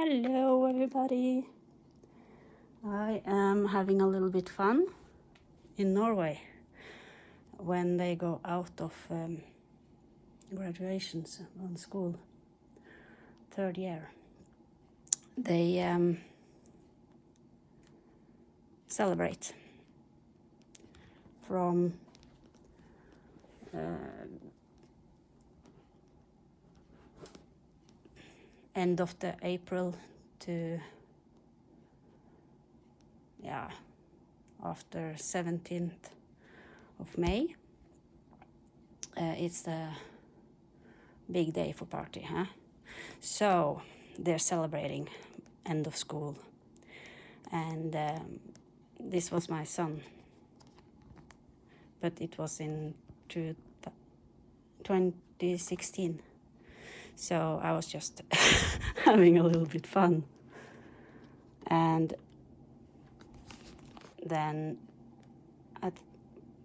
Hello everybody. I am having a little bit fun in Norway when they go out of graduations on school, third year. They celebrate from end of the April to after 17th of May. It's the big day for party, huh? So they're celebrating end of school, and this was my son, but it was in 2016. So I was just having a little bit fun. And then I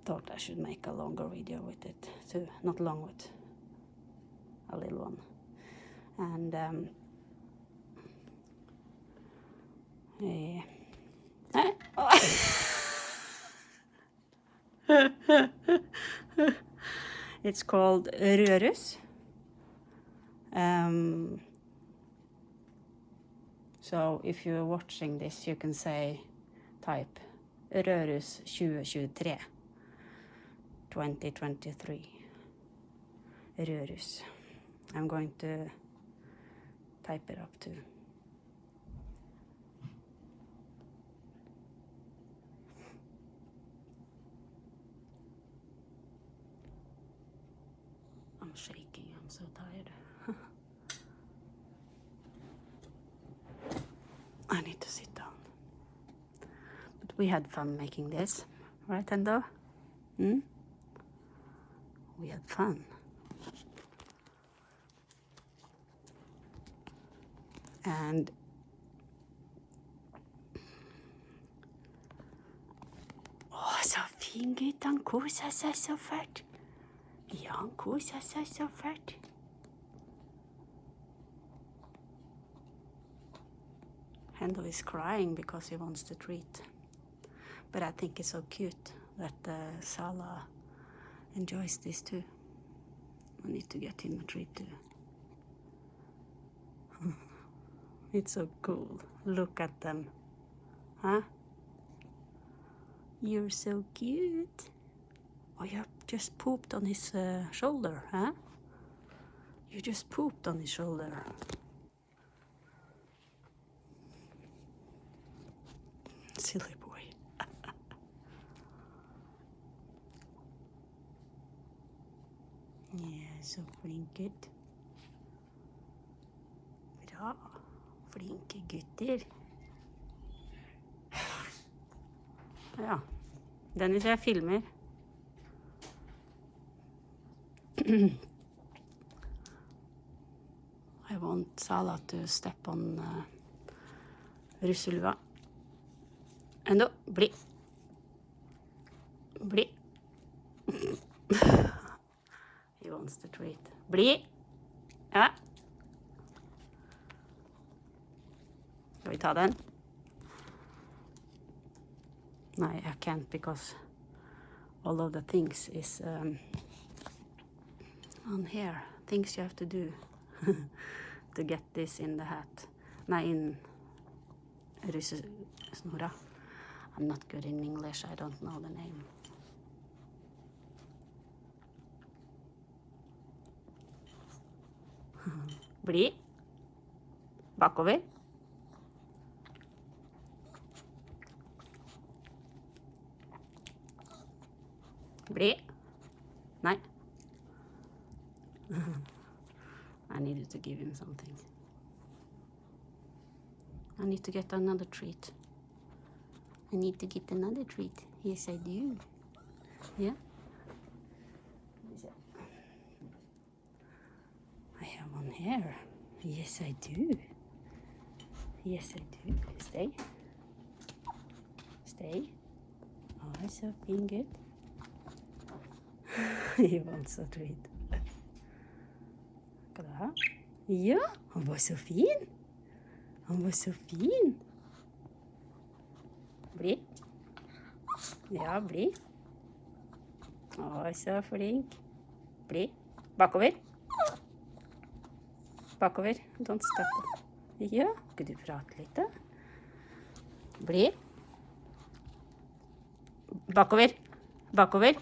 thought I should make a longer video with it too. Not long, with a little one. And it's called Rørus. So if you're watching this, you can type Rørus 2023, 2023. Rørus. I'm going to type it up too. I'm shaking, I'm so tired. I need to sit down. But we had fun making this, right, Hendo? We had fun. And så fin gutt, han koser seg så fælt. Ja, han koser seg så fælt. Hendo is crying because he wants the treat. But I think it's so cute that Sala enjoys this too. I need to get him a treat too. It's so cool. Look at them. Huh? You're so cute. Oh, you just pooped on his shoulder, huh? You just pooped on his shoulder. Silly boy. Ja, så flink gutt. Bra. Flinke gutter. Ja, Dennis, jeg filmer. I want Sala to step on russelua. Hendo, bli. Bli. He wants the treat. Bli. Ja. Skal vi ta den? No, I can't because all of the things is on here. Things you have to do to get this in the hat. In russesnora. I'm not good in English, I don't know the name. Bli. Bakover. Bli. Nei. I needed to give him something. I need to get another treat. I need to get another treat. Yes, I do. Yeah? I have one here. Yes, I do. Yes, I do. Stay. Stay. Oh, so being good. He wants a treat. Skal du ha? Ja, han var så fin. Han var så fin. Bli. Ja, bli. Å, så flink. Bli. Bakover. Bakover. Don't stop. Ja, skal du prate litt da? Bli. Bakover. Bakover.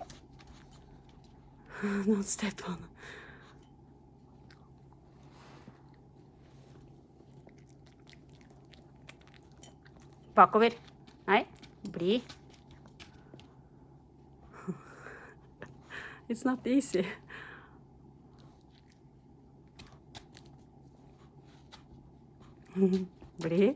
Don't step on. Bakover. Nei, bli. It's not easy. Bli.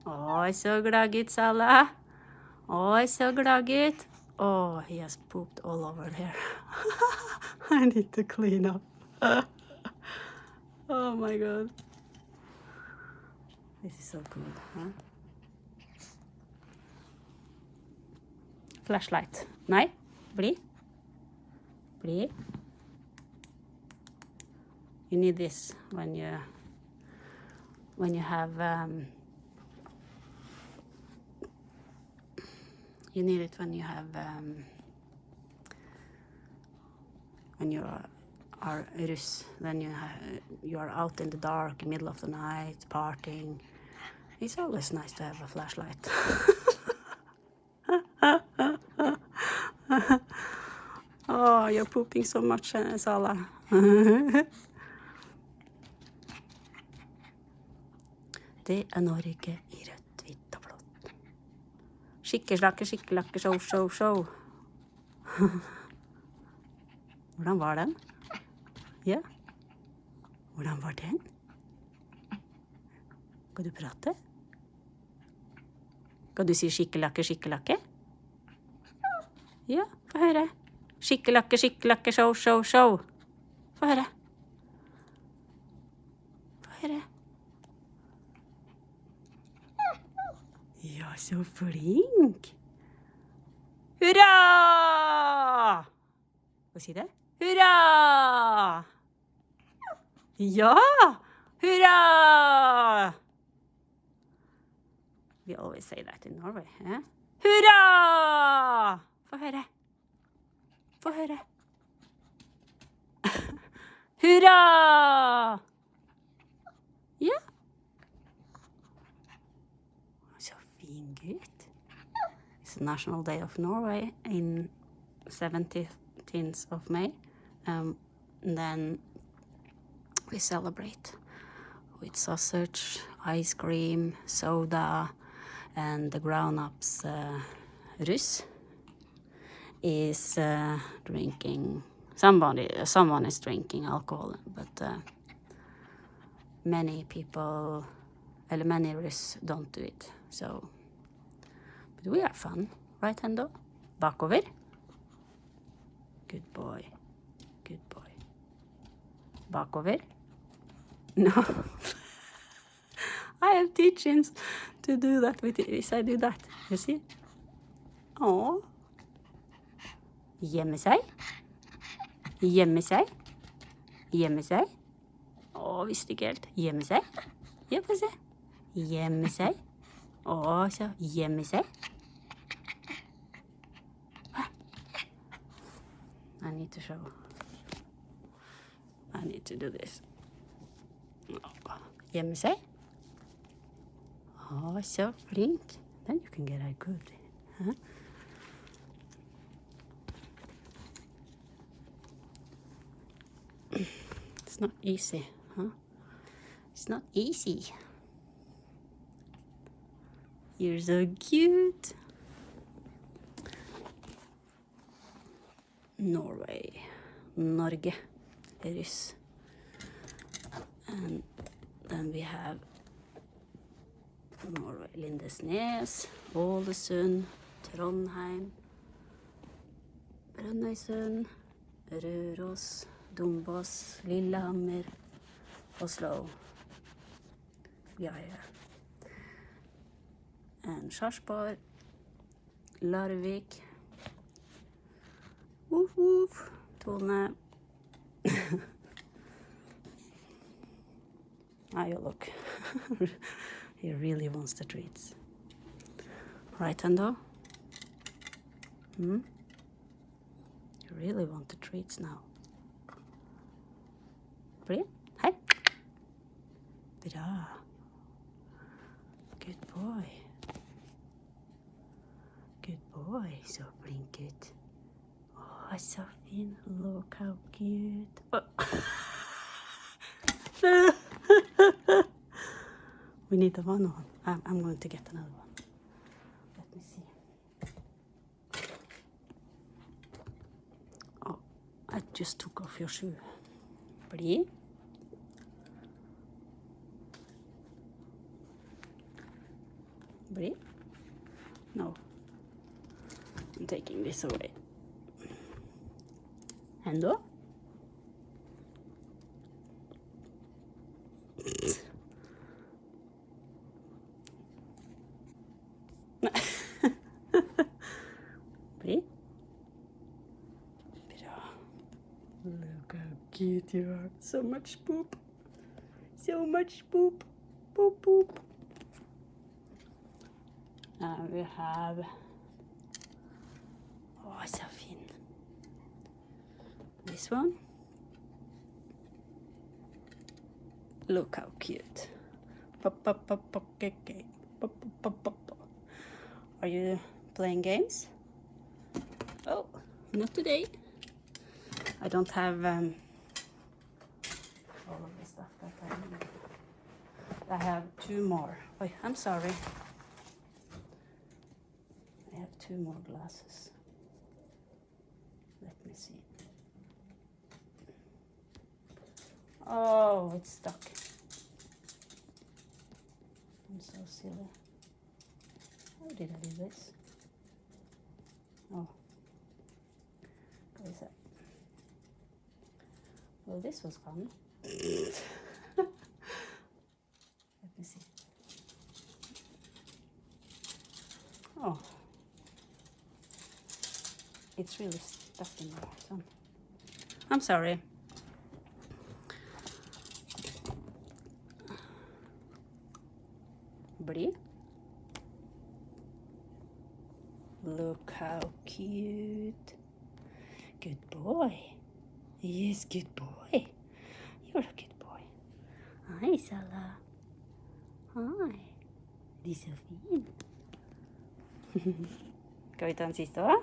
Oi, så glad gutt, Sala. Oi, så glad gutt. Oh, he has pooped all over here. I need to clean up. Oh my god. This is so cool, huh? Flashlight. Nei, bli. Bli. You need this when you have you need it when you have when you are russ, then you are out in the dark, middle of the night, partying. It's always nice to have a flashlight. Oh, you're pooping so much, Sala. Det Norge i rødt, hvitt og blått. Skikkeslakke, skikkelakke, show, show, show. Hvordan var den? Ja? Hvordan var den? Skal du prate? Skal du si skikkelakke, skikkelakke? Ja, få høre. Skikkelakke, skikkelakke, show, show, show. Få høre. Få høre. Ja, så flink. Hurra! Hva sier det? Hurra! Ja! Hurra! We always say that in Norway, eh? Hurra! Få høre. Få høre. Hurra! Ja. Så fin gutt. It's the National Day of Norway in 17th of May. Then we celebrate with sausage, ice cream, soda, and the grown-ups russ is drinking. Someone is drinking alcohol, but many people, many russ don't do it. So, but we are fun, right, Hendo? Bakover. Good boy. Good boy. Bakover. No. I have teachings to do that with it. If I do that, you see? Oh. Gjemme seg. Gjemme seg. Gjemme seg. Å, visste ikke helt. Gjemme seg. Ja, få se. Gjemme seg. Å, så. Gjemme seg. I need to show. I need to do this. Gjemme seg. Å, så flink. Then you can get a good. Huh? It's not easy, huh? It's not easy. You're so cute. Norway. Norge. Russ. And then we have Norway. Lindesnes, Ålesund, Trondheim, Brønnøysund, Røros, Dombås, Lillehammer, Oslo. Yeah. And igjen Sarpsborg, Larvik, woof woof, Tone. Ah, you look. He really wants the treats. Right, Hendo? Hmm? You really want the treats now. Bra. Hei. Bra. Good boy. Good boy. Så blink ut. Oh, så fin. Look how cute. Oh. We need the one on. I'm going to get another one. Let me see. Oh, I just took off your shoe. Bli. Bli. No. I'm taking this away. Hendo? Bli. Bra. Look how cute you are. So much poop. So much poop. Poop, poop. Now we have... Oh, so fin. This one. Look how cute. Are you playing games? Oh, not today. I don't have all of the stuff that I need. I have 2 more. Oh, I'm sorry. I have 2 more glasses. Let me see. Oh, it's stuck. I'm so silly. How did I do this? Oh. What is that? Well, this was fun. Let me see. Oh. It's really stuck in there. So I'm sorry. Bri. Look how cute. Good boy. Yes, good boy. You're a good boy. Hi, Sala. Hi. De är så fin. Ska vi ta en sista, va?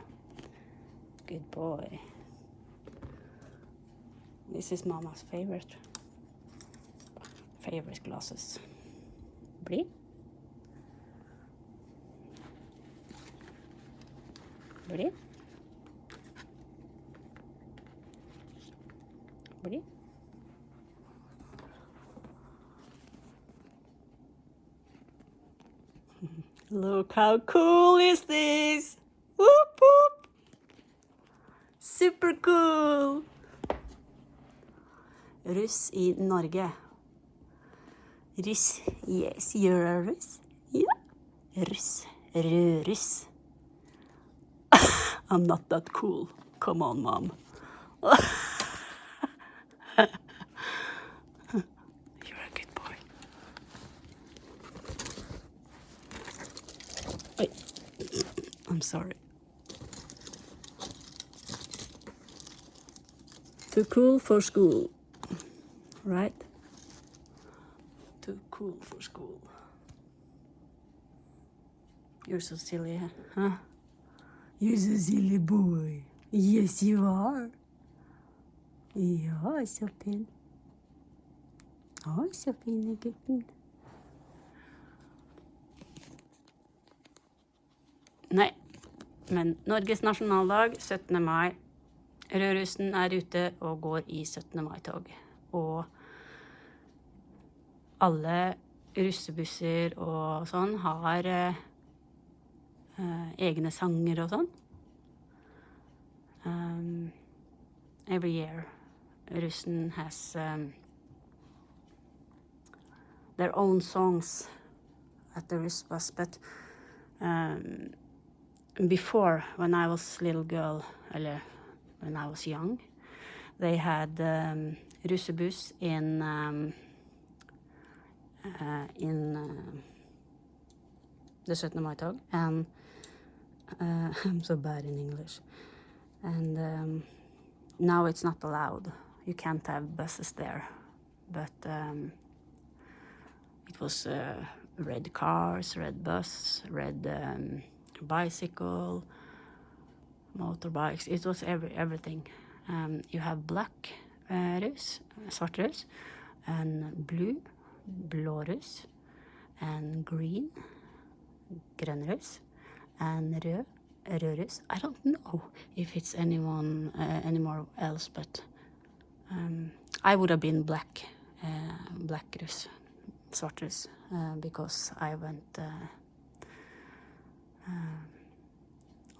Good boy. This is Mama's favorite glasses. Bli. Bli. Bli. Look how cool is this? Whoop whoop. Super cool. Russ i Norge. Russ. Yes, you're a Russ. Yeah. Russ. Russ. I'm not that cool. Come on, Mom. You're a good boy. Wait. I'm sorry. Too cool for school. Right? Too cool for school. You're so silly, huh? You're so silly boy. Yes, you are. Ja, så fin. Ja, så fin gutten. Nei, men Norges nasjonaldag, 17. mai. Rødrussen er ute og går i 17. mai-tog. Og alle russebusser og sånn har egne sanger og sånn. Every year, russen has their own songs at the Russ bus, but Before, when I was a little girl, eller when I was young, they had russebuss in the 17. Mai-tog, and I'm so bad in English. And now it's not allowed. You can't have buses there. But it was red cars, red bus, red bicycle, motorbikes. It was everything. You have black russ, svart russ, and blue, blå russ, and green, grønn russ, and rød, rød russ. I don't know if it's anymore else, but I would have been black russ, svart russ, because I went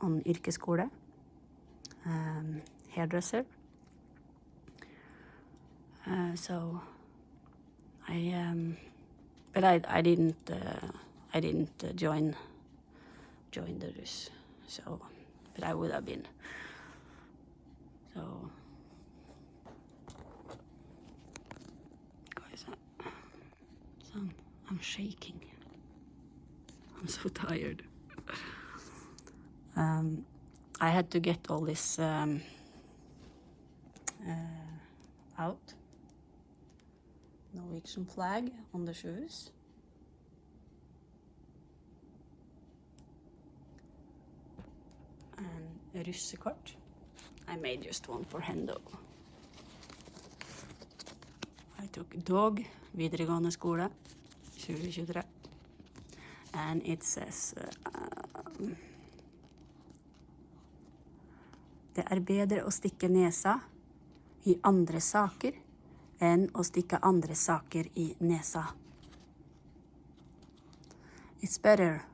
on yrkesskole, hairdresser. So but I didn't join the russ. So, but I would have been. So, guys, I'm shaking. I'm so tired. I had to get all this out. Norwegian flag on the shoes. And russekort. I made just one for Hendo. I took dog, videregående skole, 2023. And it says det bedre å stikke nesa i andre saker enn å stikke andre saker i nesa. It's better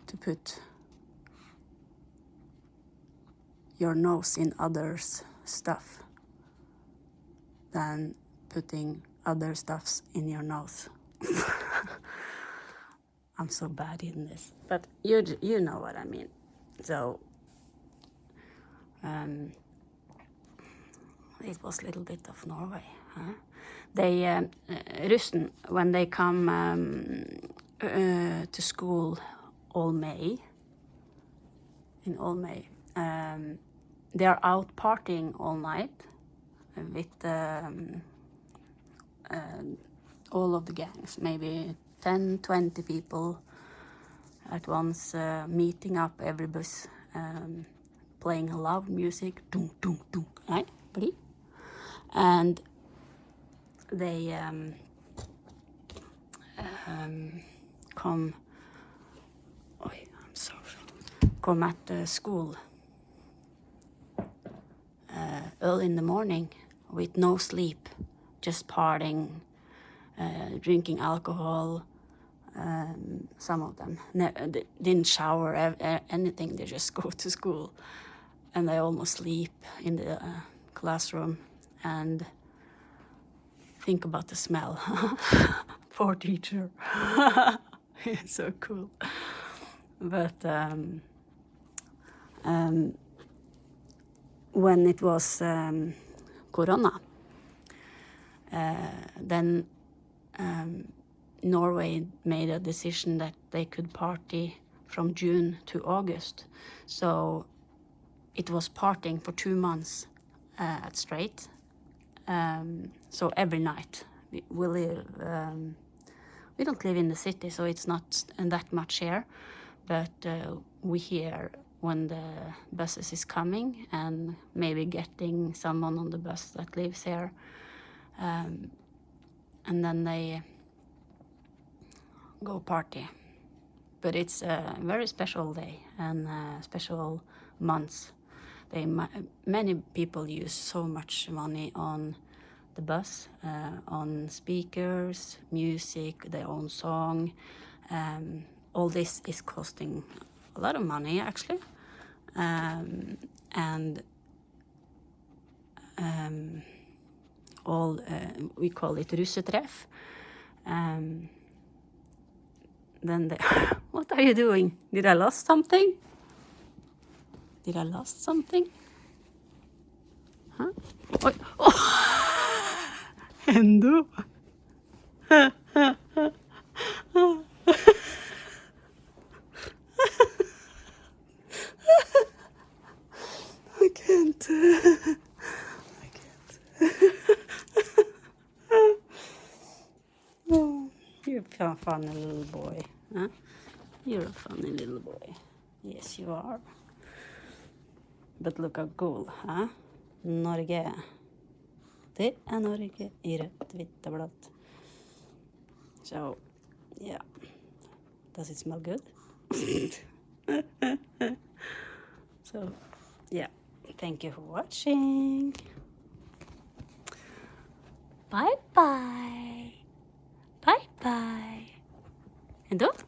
to put your nose in others' stuff than putting other stuffs in your nose. I'm so bad in this, but you know what I mean. So it was a little bit of Norway, huh? They russen, when they come to school all May, they are out partying all night with all of the gangs, maybe 10, 20 people at once, meeting up every bus, playing loud music, dunk, dunk, dunk, right? And they come at the school early in the morning with no sleep, just partying, drinking alcohol. Some of them they didn't shower, anything. They just go to school, and they almost sleep in the classroom. And think about the smell. Poor teacher. It's so cool. But when it was Corona, then Norway made a decision that they could party from June to August. So it was partying for 2 months straight. So every night we live. We don't live in the city, so it's not that much here. But we hear when the buses is coming, and maybe getting someone on the bus that lives here. And then they go party. But it's a very special day and special months. Many people use so much money on the bus, on speakers, music, their own song. All this is costing a lot of money, actually. And we call it russetreff. then they... What are you doing? Did I lost something? Did I lost something? Huh? Oh, oh. Hendo. I can't. I can't. Oh, you're a funny little boy. Huh? You're a funny little boy. Yes, you are. But look how cool, huh? Norge. Det Norge I rødt, hvitt og blått. So, yeah. Does it smell good? So, yeah. Thank you for watching. Bye bye. Bye bye. Hendo?